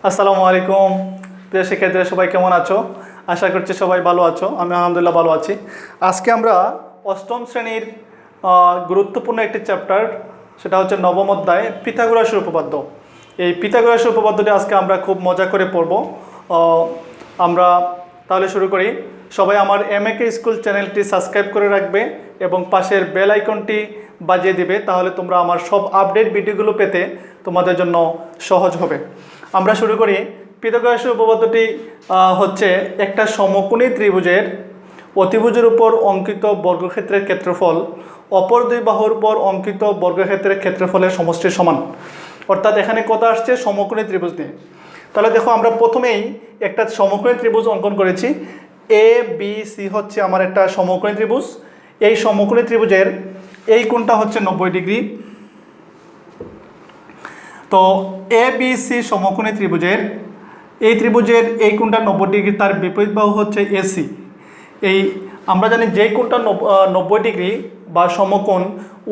আসসালামু আলাইকুম প্রিয় শিক্ষার্থীরা, সবাই কেমন আছো? আশা করছি সবাই ভালো আছো। আমি আলহামদুলিল্লাহ ভালো আছি। আজকে আমরা অষ্টম শ্রেণীর গুরুত্বপূর্ণ একটি চ্যাপ্টার, সেটা হচ্ছে নবম অধ্যায় পিথাগোরাসের উপপাদ্য। এই পিথাগোরাসের উপপাদ্যটি আজকে আমরা খুব মজা করে পড়ব। আমরা তাহলে শুরু করি। সবাই আমার MAK স্কুল চ্যানেলটি সাবস্ক্রাইব করে রাখবে এবং পাশের বেল আইকনটি বাজিয়ে দিবে, তাহলে তোমরা আমার সব আপডেট ভিডিওগুলো পেতে তোমাদের জন্য সহজ হবে। আমরা শুরু করি। পিথাগোরাসের উপপাদ্যটি হচ্ছে একটা সমকোণী ত্রিভুজের অতিভুজের উপর অঙ্কিত বর্গক্ষেত্রের ক্ষেত্রফল অপর দুই বাহুর উপর অঙ্কিত বর্গক্ষেত্রের ক্ষেত্রফলের সমষ্টির সমান। অর্থাৎ এখানে কথা আসছে সমকোণী ত্রিভুজ নিয়ে। তাহলে দেখো, আমরা প্রথমেই একটা সমকোণী ত্রিভুজ অঙ্কন করেছি। ABC হচ্ছে আমার একটা সমকোণী ত্রিভুজ। এই সমকোণী ত্রিভুজের এই কোণটা হচ্ছে 90 ডিগ্রি। তো ABC সমকোণী ত্রিভুজের এই কোণটা 90 ডিগ্রি, তার বিপরীত বাহু হচ্ছে AC। এই আমরা জানি যে কোণটা 90 ডিগ্রি বা সমকোণ,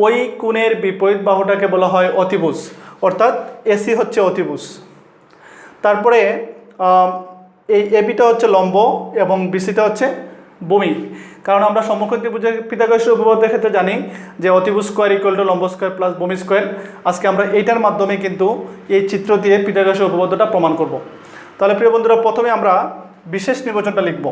ওই কোণের বিপরীত বাহুটাকে বলা হয় অতিভুজ, অর্থাৎ AC হচ্ছে অতিভুজ। তারপরে এই ABটা হচ্ছে লম্ব এবং BCটা হচ্ছে ভূমি। কারণ আমরা সমকোণ ত্রিভুজের পিথাগোরাসের উপপাদ্যের ক্ষেত্রে জানি যে অতিভুজ স্কোয়ার ইকুয়াল টু লম্ব স্কোয়ার প্লাস ভূমি স্কোয়ার। আজকে আমরা এইটার মাধ্যমে কিন্তু এই চিত্র দিয়ে পিথাগোরাসের উপপাদ্যটা প্রমাণ করব। তাহলে প্রিয় বন্ধুরা, প্রথমে আমরা বিশেষ নির্বাচনটা লিখব।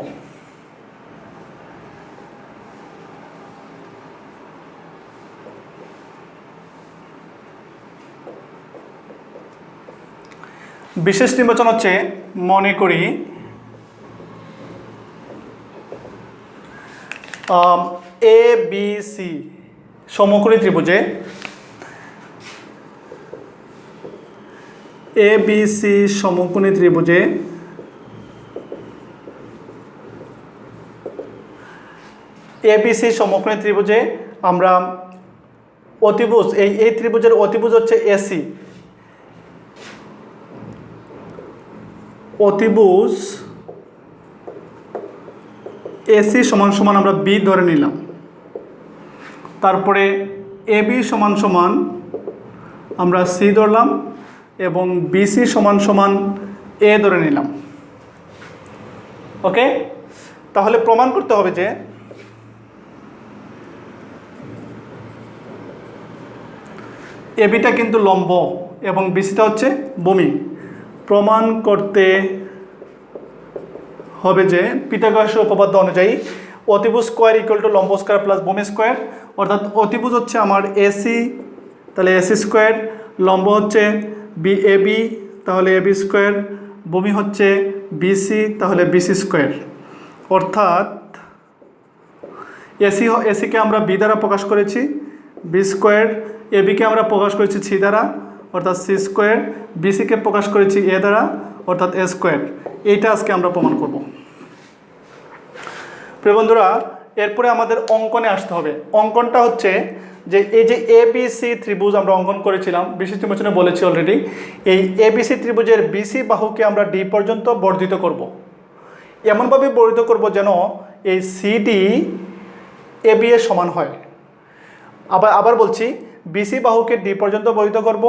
বিশেষ নির্বাচন হচ্ছে, মনে করি ABC সমকোণী ত্রিভুজে ABC সমকোণী ত্রিভুজে আমরা অতিভুজ, এই ত্রিভুজের অতিভুজ হচ্ছে AC। অতিভুজ AC সমান সমান আমরা B ধরে নিলাম। তারপরে AB সমান সমান আমরা C ধরলাম এবং BC সমান সমান A ধরে নিলাম। ওকে, তাহলে প্রমাণ করতে হবে যে ABটা কিন্তু লম্ব এবং BCটা হচ্ছে ভূমি। প্রমাণ করতে হবে যে পিথাগোরাসের উপপাদ্য অনুযায়ী অতিভুজ স্কোয়ার ইকুয়াল টু লম্ব স্কোয়ার প্লাস ভূমি স্কোয়ার। অর্থাৎ অতিভুজ হচ্ছে আমার AC, তাহলে AC স্কোয়ার, লম্ব হচ্ছে AB, তাহলে AB স্কোয়ার, ভূমি হচ্ছে BC, তাহলে BC স্কোয়ার। অর্থাৎ এসিকে আমরা B দ্বারা প্রকাশ করেছি B স্কোয়ার, ABকে আমরা প্রকাশ করেছি C দ্বারা অর্থাৎ C স্কোয়ার, BCকে প্রকাশ করেছি A দ্বারা অর্থাৎ A স্কোয়ার। এইটা আজকে আমরা প্রমাণ করব। প্রিয় বন্ধুরা, এরপরে আমাদের অঙ্কনে আসতে হবে। অঙ্কনটা হচ্ছে যে এই যে ABC ত্রিভুজ আমরা অঙ্কন করেছিলাম, বিশেষ নির্বাচনে বলেছি অলরেডি, এই ABC ত্রিভুজের BC বাহুকে আমরা D পর্যন্ত বর্ধিত করব। এমনভাবে বর্ধিত করব যেন এই CD AB এর সমান হয়। আবার বলছি, BC বাহুকে D পর্যন্ত বর্ধিত করব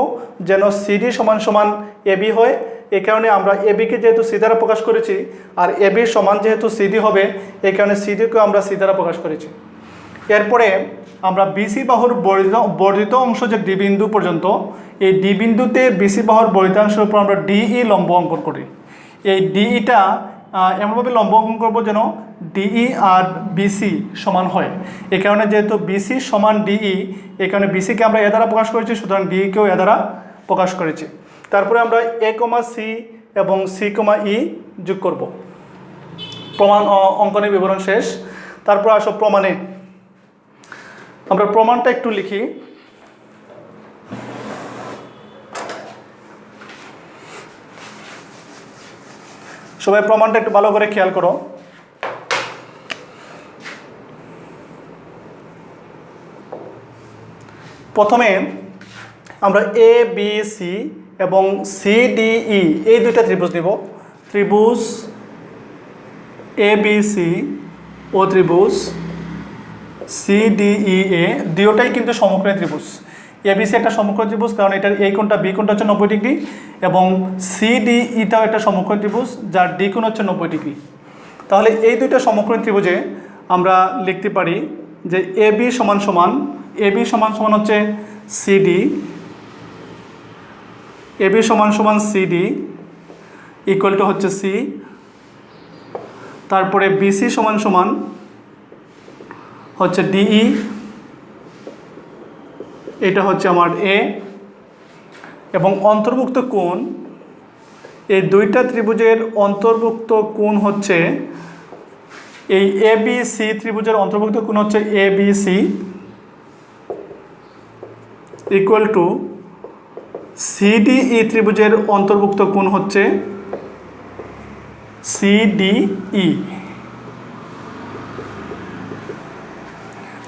যেন CD সমান সমান AB হয়। এই কারণে আমরা ABকে যেহেতু C দ্বারা প্রকাশ করেছি আর AB সমান যেহেতু CD হবে, এই কারণে CDকেও আমরা C দ্বারা প্রকাশ করেছি। এরপরে আমরা BC বাহুর বর্ধিত অংশ যে D বিন্দু পর্যন্ত, এই D বিন্দুতে BC বাহুর বর্ধিতাংশের উপর আমরা DE লম্ব অঙ্কন করি। এই DEটা এমনভাবে লম্ব অঙ্কন করবো যেন DE আর BC সমান হয়। এই কারণে যেহেতু BC সমান DE, এই কারণে BCকে আমরা এ দ্বারা প্রকাশ করেছি, সুতরাং DEকেও এ দ্বারা প্রকাশ করেছি। তারপরে আমরা A, C এবং C, E যোগ করব। প্রমাণ অঙ্কনের বিবরণ শেষ। তারপর আসো প্রমাণে। আমরা প্রমাণটা একটু লিখি। সবাই প্রমাণটা একটু ভালো করে খেয়াল করো। প্রথমে আমরা ABC এবং CDE এই দুইটা ত্রিভুজ নিব। ত্রিভুজ ABC ও ত্রিভুজ CDEA দুটোটাই কিন্তু সমকোণী ত্রিভুজ। এবিসি একটা সমকোণ ত্রিভুজ, কারণ এটার এই কোণটা বি কোণটা হচ্ছে 90 ডিগ্রি, এবং সিডিইটাও একটা সমকোণ ত্রিভুজ যার ডি কোণ হচ্ছে 90 ডিগ্রি। তাহলে এই দুইটা সমকোণ ত্রিভুজে আমরা লিখতে পারি যে এবি সমান সমান হচ্ছে সিডি, এবি সমান সমান সিডি ইকুয়াল টু হচ্ছে সি, তারপরে বিসি সমান সমান হচ্ছে ডিই, এটা হচ্ছে আমার এ, এবং অন্তর্ভুক্ত কোণ, এই দুইটা ত্রিভুজের অন্তর্ভুক্ত কোণ হচ্ছে এই এবিসি ত্রিভুজের অন্তর্ভুক্ত কোণ হচ্ছে এবিসি ইকুয়াল টু সিডিই ত্রিভুজের অন্তর্ভুক্ত কোণ হচ্ছে সিডিই।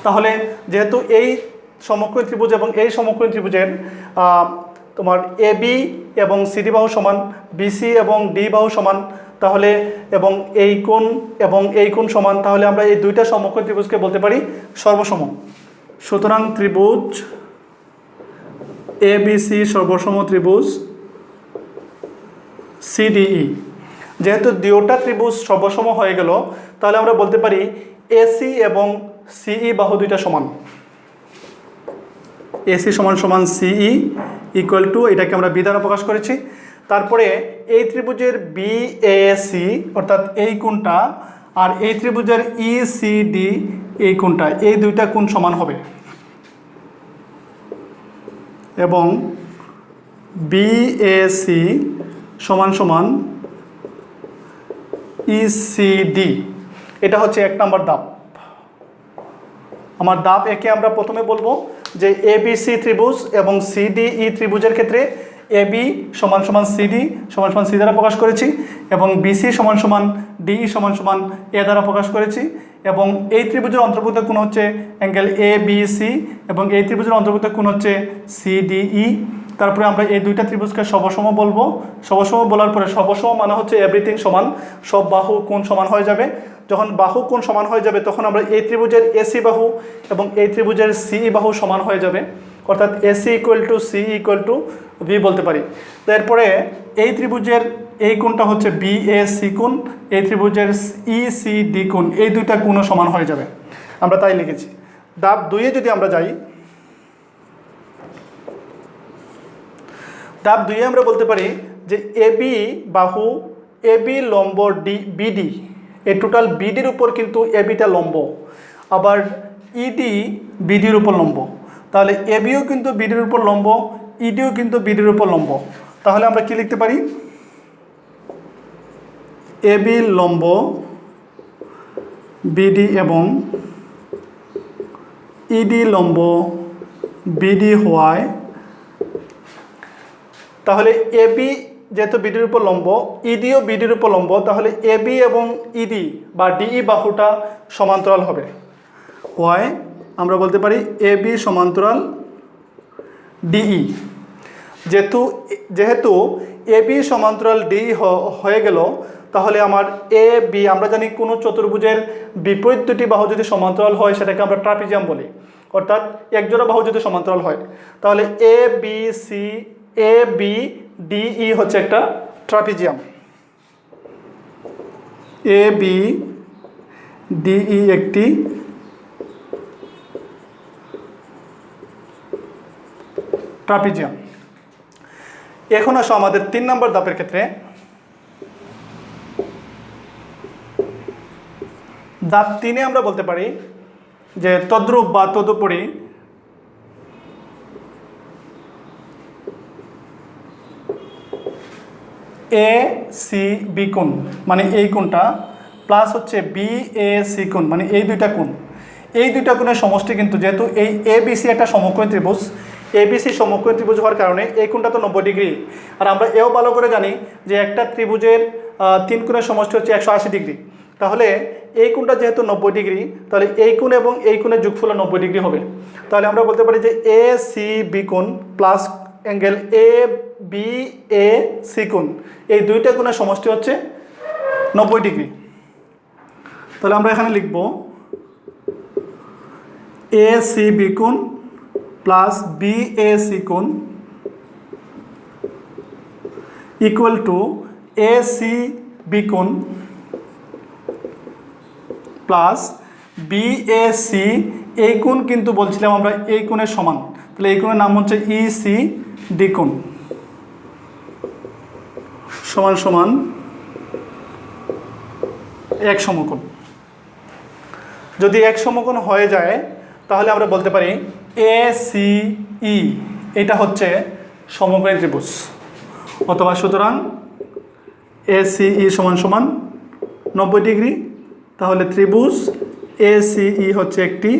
তাহলে যেহেতু এই সমকোণ ত্রিভুজ এবং এই সমকোণ ত্রিভুজের তোমার এবি এবং সিডি বাহু সমান, বিসি এবং ডি বাহু সমান, তাহলে এবং এই কোণ সমান, তাহলে আমরা এই দুইটা সমকোণ ত্রিভুজকে বলতে পারি সর্বসম। সুতরাং ত্রিভুজ এবিসি সর্বসম ত্রিভুজ সিডিই। যেহেতু দুইটা ত্রিভুজ সর্বসম হয়ে গেল, তাহলে আমরা বলতে পারি এসি এবং সিই বাহু দুইটা সমান। এসি সমান সমান সিই ইকুয়াল টু, এটাকে আমরা বি দ্বারা প্রকাশ করেছি। তারপরে এই ত্রিভুজের বিএসি অর্থাৎ এই কোণটা আর এই ত্রিভুজের ইসিডি এই কোণটা, এই দুইটা কোণ সমান হবে, এবং বিএসি সমান সমান ইসিডি। এটা হচ্ছে 1 নম্বর ধাপ। আমার ধাপ একে আমরা প্রথমে বলবো যে এবিসি ত্রিভুজ এবং সিডিই ত্রিভুজের ক্ষেত্রে এবি সমান সমান সিডি সমান সমান সি দ্বারা প্রকাশ করেছি, এবং বিসি সমান সমান ডিই সমান সমান এ দ্বারা প্রকাশ করেছি, এবং এই ত্রিভুজের অন্তর্ভুক্ত কোণ হচ্ছে অ্যাঙ্গেল এ বি সি, এবং এই ত্রিভুজের অন্তর্ভুক্ত কোণ হচ্ছে সিডিই। তারপরে আমরা এই দুইটা ত্রিভুজকে সবসম বলবো। সবসম বলার পরে, সবসম মানে হচ্ছে এভরিথিং সমান, সব বাহু কোণ সমান হয়ে যাবে। যখন বাহু কোণ সমান হয়ে যাবে তখন আমরা এই ত্রিভুজের এসি বাহু এবং এই ত্রিভুজের সিই বাহু সমান হয়ে যাবে, অর্থাৎ AC equal to C equal to V বলতে পারি। তারপরে এই ত্রিভুজের এই কোণটা হচ্ছে বিএসি কোণ, এই ত্রিভুজের ইসিডি কোণ, এই দুইটা কোণও সমান হয়ে যাবে। আমরা তাই লিখেছি। ধাপ 2-এ যদি আমরা যাই, ধাপ 2-এ আমরা বলতে পারি যে এবি বাহু, এবি লম্ব ডি বিডি, এই টোটাল বিডির উপর কিন্তু এবিটা লম্ব, আবার ইডি বিডির উপর লম্ব। তাহলে এবিও কিন্তু বিডির উপর লম্ব, ইডিও কিন্তু বিডির উপর লম্ব। তাহলে আমরা কি লিখতে পারি? এবি লম্ব বিডি এবং ইডি লম্ব বিডি হওয়ায়, তাহলে এবি যেহেতু বিডির উপর লম্ব, ইডিও বিডির উপর লম্ব, তাহলে এবি এবং ইডি বা ডিই বাহুটা সমান্তরাল হবে। হয় আমরা বলতে পারি এবি সমান্তরাল ডিই। যেহেতু এবি সমান্তরাল ডি হয়ে গেল, তাহলে আমার এ বি, আমরা জানি কোনো চতুর্ভুজের বিপরীত দুটি বাহু যদি সমান্তরাল হয় সেটাকে আমরা ট্রাপিজিয়াম বলি, অর্থাৎ একজোড়া বাহু যদি সমান্তরাল হয়, তাহলে A B C, A B DE হচ্ছে একটা ট্রাপিজিয়াম। এ বি ডিই একটি ট্রাপিজিয়াম। এখন আসো আমাদের 3 নম্বর ধাপের ক্ষেত্রে। ধাপ 3-এ আমরা বলতে পারি যে তদ্রূপ বা তদুপরি এ সি বি কোণ, মানে এই কোণটা, প্লাস হচ্ছে বি এ সি কোণ, মানে এই দুইটা কোণ, এই দুইটা কোণের সমষ্টি কিন্তু, যেহেতু এই এ বি সি একটা সমকোণ ত্রিভুজ, এবিসি সমকোণ ত্রিভুজ হওয়ার কারণে এই কোণটা তো 90 ডিগ্রি। আর আমরা এও ভালো করে জানি যে একটা ত্রিভুজের 3 কোণের সমষ্টি হচ্ছে 180 ডিগ্রি। তাহলে এই কোণটা যেহেতু 90 ডিগ্রি, তাহলে এই কোণ এবং এই কোণের যোগফল 90 ডিগ্রি হবে। তাহলে আমরা বলতে পারি যে এ সি বি কোণ plus angle A B A C কোণ, এই দুইটা কোণের সমষ্টি হচ্ছে 90 ডিগ্রি। তাহলে আমরা এখানে লিখব এ সি বি কোণ প্লাস বিএসি কোণ ইকুয়াল টু এসিবি কোণ প্লাস বিএসি এই কোণ কিন্তু বলছিলাম আমরা এই কোণের সমান, তাহলে এই কোণের নাম হচ্ছে ইসিডি কোণ সমান সমান এক সমকোণ। যদি এক সমকোণ হয়ে যায় তাহলে আমরা বলতে পারি এসিই এটা হচ্ছে সমকোণী ত্রিভুজ, অথবা সুতরাং এসিই সমান সমান 90 ডিগ্রি। তাহলে ত্রিভুজ এসিই হচ্ছে একটি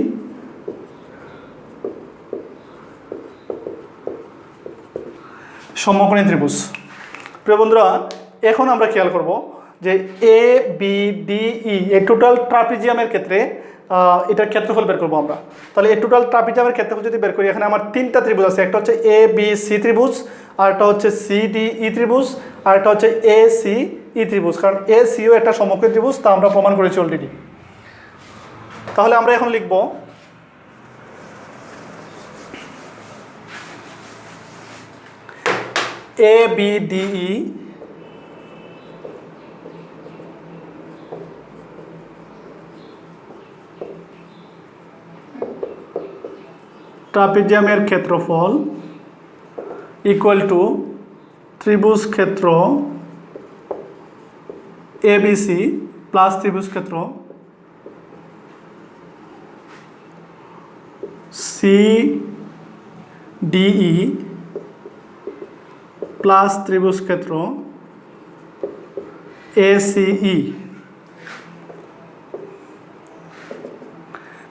সমকোণী ত্রিভুজ। প্রিয় বন্ধুরা, এখন আমরা খেয়াল করব যে এ বি ডি ই এই টোটাল ট্রাপিজিয়ামের ক্ষেত্রে এটার ক্ষেত্রফল বের করবো আমরা। তাহলে এই টোটাল ট্রাপিজিয়ামের ক্ষেত্রফল যদি বের করি, এখানে আমার 3টা ত্রিভুজ আছে, একটা হচ্ছে এ বি সি ত্রিভুজ, আরেকটা হচ্ছে সি ডি ই ত্রিভুজ, আরেকটা হচ্ছে এ সি ই ত্রিভুজ। কারণ এ সিও একটা সমকোণী ত্রিভুজ, তা আমরা প্রমাণ করেছি অলরেডি। তাহলে আমরা এখন লিখব এ বি ডি ই ট্রাপিজিয়ামের ক্ষেত্রফল ইকুয়াল টু ত্রিভুজ ক্ষেত্র এবিসি প্লাস ত্রিভুজ ক্ষেত্র সিডিই প্লাস ত্রিভুজ ক্ষেত্র এসিই।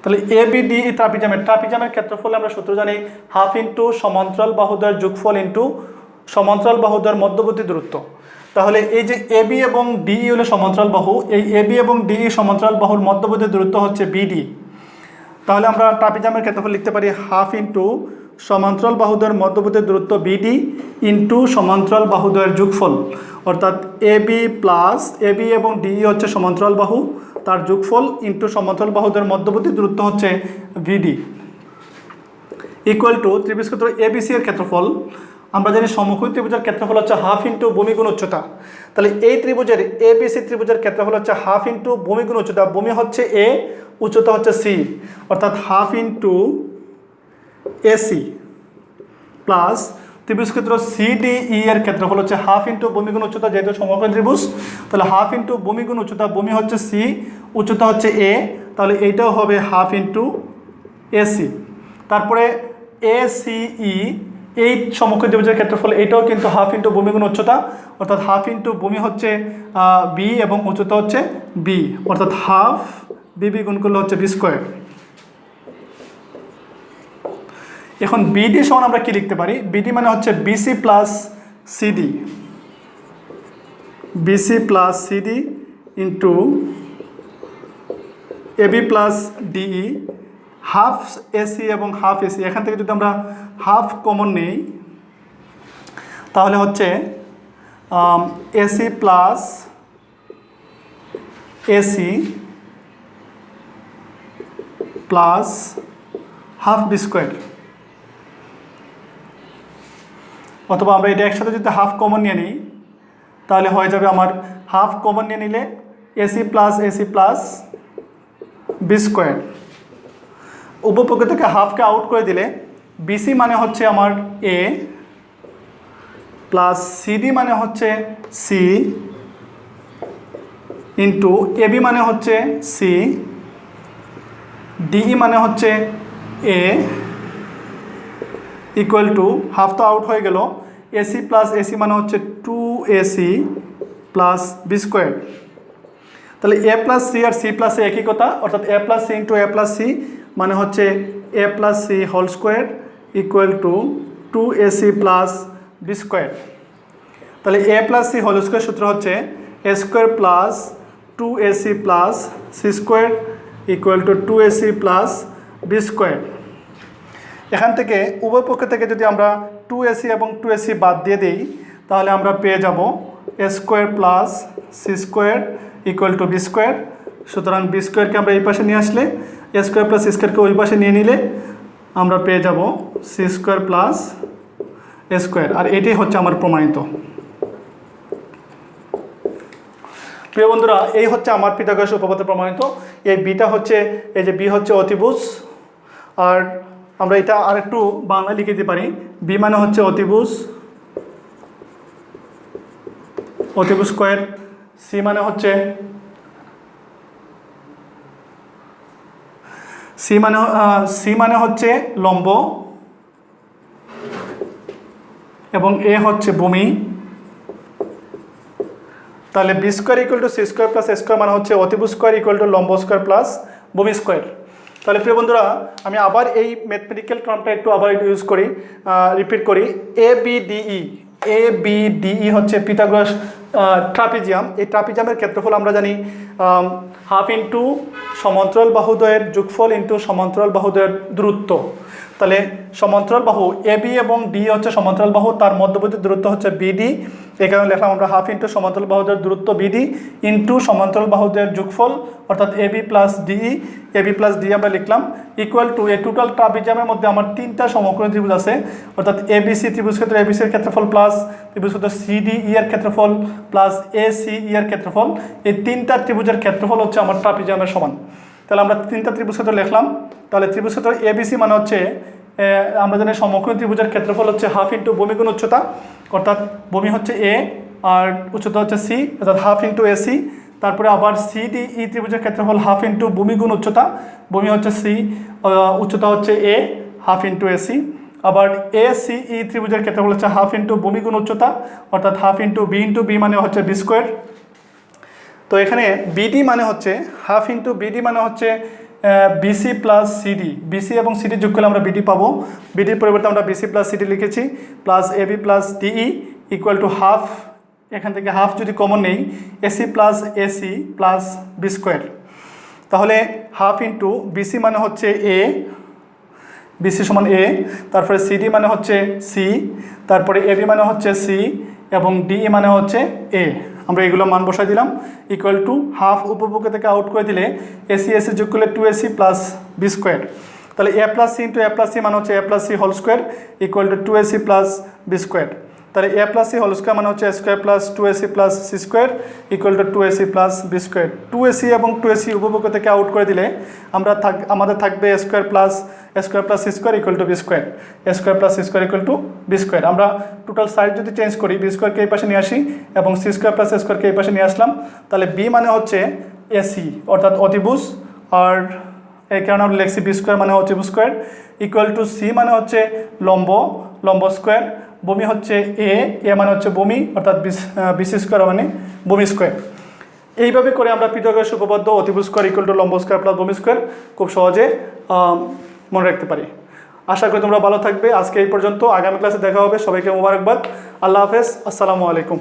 তাহলে এ বি ডি ই ট্রাপিজিয়ামের ক্ষেত্রফল আমরা সূত্র জানি হাফ ইন্টু সমান্তরাল বাহুদ্বয়ের যোগফল ইন্টু সমান্তরাল বাহুদ্বয়ের মধ্যবর্তী দূরত্ব। তাহলে এই যে এ বি এবং ডিই হলো সমান্তরাল বাহু, এই এ বি এবং ডিই সমান্তরাল বাহুর মধ্যবর্তী দূরত্ব হচ্ছে বিডি। তাহলে আমরা ট্রাপিজিয়ামের ক্ষেত্রফল লিখতে পারি হাফ ইন্টু সমান্তরাল বাহুদ্বয়ের মধ্যবর্তী দূরত্ব বিডি ইন্টু সমান্তরাল বাহুদ্বয়ের যোগফল, অর্থাৎ এ বি এবং ডিই হচ্ছে সমান্তরাল বাহু, তার যোগফল ইন্টু সমান্তরাল বাহুদ্বয়ের মধ্যবর্তী দূরত্ব হচ্ছে ভিডি ইকুয়াল টু ত্রিভুজ ক্ষেত্র এবিসি এর ক্ষেত্রফল। আমরা জানি সমকোণী ত্রিভুজের ক্ষেত্রফল হচ্ছে হাফ ইন্টু ভূমি গুণ উচ্চতা। তাহলে এই ত্রিভুজের এবিসি ত্রিভুজের ক্ষেত্রফল হচ্ছে হাফ ইন্টু ভূমি গুণ উচ্চতা। ভূমি হচ্ছে এ, উচ্চতা হচ্ছে সি, অর্থাৎ হাফ ইন্টু এসি প্লাস ত্রিভুজ ক্ষেত্র সিডিই এর ক্ষেত্রফল হচ্ছে হাফ ইন্টু ভূমি গুণ উচ্চতা, যেহেতু সমকোণী ত্রিভুজ তাহলে হাফ ইন্টু ভূমি গুণ উচ্চতা। ভূমি হচ্ছে সি, উচ্চতা হচ্ছে এ, তাহলে এইটাও হবে হাফ ইন্টু এসি। তারপরে এসিই এই সমকোণী ত্রিভুজের ক্ষেত্রফল এটাও কিন্তু হাফ ইন্টু ভূমি গুণ উচ্চতা, অর্থাৎ হাফ ইন্টু ভূমি হচ্ছে বি এবং উচ্চতা হচ্ছে বি, অর্থাৎ হাফ বিবি গুণ করলে হচ্ছে বি স্কোয়ার। এখন বিডি সমান আমরা কি লিখতে পারি? বিডি মানে হচ্ছে BC plus CD, BC plus CD into AB plus DE, half AC এবং হাফ এসি। এখান থেকে যদি আমরা হাফ কমন নেই তাহলে হচ্ছে AC plus AC plus half B square, অথবা আমরা এটা একসাথে যদি হাফ কমন নিয়ে নিই তাহলে হয়ে যাবে আমার হাফ কমন নিয়ে নিলে এসি প্লাস বি স্কোয়ার। উপপক্ষ থেকে হাফকে আউট করে দিলে বিসি মানে হচ্ছে আমার এ প্লাস সিডি মানে হচ্ছে সি ইন্টু এবি মানে হচ্ছে সি, ডিই মানে হচ্ছে এ ইকুয়াল টু হাফ তো আউট হয়ে গেল, এসি প্লাস এসি মানে হচ্ছে 2AC প্লাস বি স্কোয়ার। তাহলে এ প্লাস সি আর সি প্লাস এ একই কথা, অর্থাৎ A plus C into A plus C মানে হচ্ছে A plus C whole square equal to 2AC plus B square. তাহলে A plus C whole square সূত্র হচ্ছে A square plus 2AC plus C square equal to 2AC plus B square. এখান থেকে উভয় পক্ষ থেকে যদি আমরা 2AC এবং 2AC বাদ দিয়ে দিই তাহলে আমরা পেয়ে যাব A square plus C square equal to B square. সুতরাং বি স্কোয়ারকে আমরা এই পাশে নিয়ে আসলে এ স্কোয়ার প্লাস সি স্কোয়ারকে ওই পাশে নিয়ে নিলে আমরা পেয়ে যাব C square plus A square, আর এটাই হচ্ছে আমার প্রমাণিত। প্রিয় বন্ধুরা, এই হচ্ছে আমার পিথাগোরাস উপপাদ্য প্রমাণিত। এই বিটা হচ্ছে, এই যে বি হচ্ছে অতিভুজ, আর আমরা এটা আরেকটু বাংলা লিখে দিতে পারি। বি মানে হচ্ছে অতিভুজ, অতিভুজ স্কোয়ার। সি মানে হচ্ছে সি মানে হচ্ছে লম্ব, এবং এ হচ্ছে ভূমি। তাহলে B square equal to C square plus A square মানে হচ্ছে অতিভুজ স্কোয়ার ইকুয়াল টু লম্ব স্কোয়ার প্লাস ভূমি স্কোয়ার। তাহলে প্রিয় বন্ধুরা, আমি আবার এই ম্যাথমেটিক্যাল টার্মটা একটু আবার ইউজ করি, রিপিট করি। এ বি ডিই হচ্ছে পিথাগোরাস ট্রাপিজিয়াম। এই ট্রাপিজিয়ামের ক্ষেত্রফল আমরা জানি হাফ ইন্টু সমান্তরাল বাহুদ্বয়ের যোগফল ইন্টু সমান্তরাল বাহুদ্বয়ের দূরত্ব। তাহলে সমান্তরাল বাহু এ বি এবং ডি হচ্ছে সমান্তরাল বাহু, তার মধ্যবর্তী দূরত্ব হচ্ছে বিডি। এই কারণে লিখলাম আমরা হাফ ইন্টু সমান্তরাল বাহুদের দূরত্ব বিডি ইন্টু সমান্তরাল বাহুদের যোগফল অর্থাৎ A B plus DE. A B plus D আমরা লিখলাম ইকুয়াল টু এই টোটাল ট্রাপিজিয়ামের মধ্যে আমার 3টা সমকোণী ত্রিভুজ আছে, অর্থাৎ এবিসি ত্রিভুজ ক্ষেত্রে এবিসির ক্ষেত্রফল প্লাস ত্রিভুজ ক্ষেত্রে সিডিই এর ক্ষেত্রফল প্লাস এসিই এর ক্ষেত্রফল। এই 3টা ত্রিভুজের ক্ষেত্রফল হচ্ছে আমার ট্রাপিজিয়ামের সমান। তাহলে আমরা 3টা ত্রিভুজ ক্ষেত্র লিখলাম। তাহলে ত্রিভুজ ক্ষেত্র এবিসি মানে হচ্ছে, আমরা জানি সমকোণী ত্রিভুজের ক্ষেত্রফল হচ্ছে হাফ ইন্টু ভূমি গুণ উচ্চতা, অর্থাৎ ভূমি হচ্ছে এ আর উচ্চতা হচ্ছে সি, অর্থাৎ হাফ ইন্টু এসি। তারপরে আবার সিডিই ত্রিভুজের ক্ষেত্রফল হাফ ইন্টু ভূমি গুণ উচ্চতা, ভূমি হচ্ছে সি, উচ্চতা হচ্ছে এ, হাফ ইন্টু এসি। আবার এসিই ত্রিভুজের ক্ষেত্রফল হচ্ছে হাফ ইন্টু ভূমি গুণ উচ্চতা, অর্থাৎ হাফ ইন্টু বি মানে হচ্ছে বি স্কোয়ার। তো এখানে বিডি মানে হচ্ছে হাফ ইন্টু বিডি মানে হচ্ছে বিসি প্লাস সিডি। বিসি এবং সিডি যোগ করলে আমরা বিডি পাবো। বিডির পরিবর্তে আমরা বিসি প্লাস সিডি লিখেছি, plus AB plus DE equal to half, এখান থেকে হাফ যদি কমন নেই, AC plus AC plus B square. তাহলে হাফ ইন্টু বিসি মানে হচ্ছে এ, বিসি সমান এ, তারপরে সিডি মানে হচ্ছে সি, তারপরে এবি মানে হচ্ছে সি, এবং ডিই মানে হচ্ছে এ। আমরা এগুলো মান বসাই দিলাম ইকুয়াল টু হাফ উপভোগে থেকে আউট করে দিলে এসি এসি যোগ করলে 2ac প্লাস বি স্কোয়ার। তাহলে A plus C into A plus C মানে হচ্ছে A plus C whole square equal to 2ac plus B square. তাহলে A plus C whole square মানে হচ্ছে square plus 2ac plus C square equal to 2ac plus B square. 2ac এবং 2ac উপভোগ থেকে out করে দিলে আমাদের থাকবে square plus C square equal to B square, square plus C square equal to B square. আমরা total side যদি change করি, বি স্কোয়ারকে এই পাশে নিয়ে আসি এবং সি স্কোয়ার প্লাস এ স্কোয়ারকে এই পাশে নিয়ে আসলাম, তাহলে বি মানে হচ্ছে এসি অর্থাৎ অতিভুজ, আর এই কারণে আমরা লিখছি বি স্কোয়ার মানে হচ্ছে অতিভুজ স্কোয়ার ইকুয়াল টু সি মানে হচ্ছে লম্ব স্কোয়ার, ভূমি হচ্ছে এ মানে হচ্ছে ভূমি অর্থাৎ বিসি স্কোয়ার মানে ভূমি স্কোয়ার। এইভাবে করে আমরা পিথাগোরাস উপপাদ্য অতিভুজ স্কোয়ার ইকুয়াল টু লম্ব স্কোয়ার প্লাস ভূমি স্কোয়ার খুব সহজে মনে রাখতে পারি। আশা করি তোমরা ভালো থাকবে। আজকে এই পর্যন্ত, আগামী ক্লাসে দেখা হবে। সবাইকে মোবারকবাদ। আল্লাহ হাফেজ, আসসালামু আলাইকুম।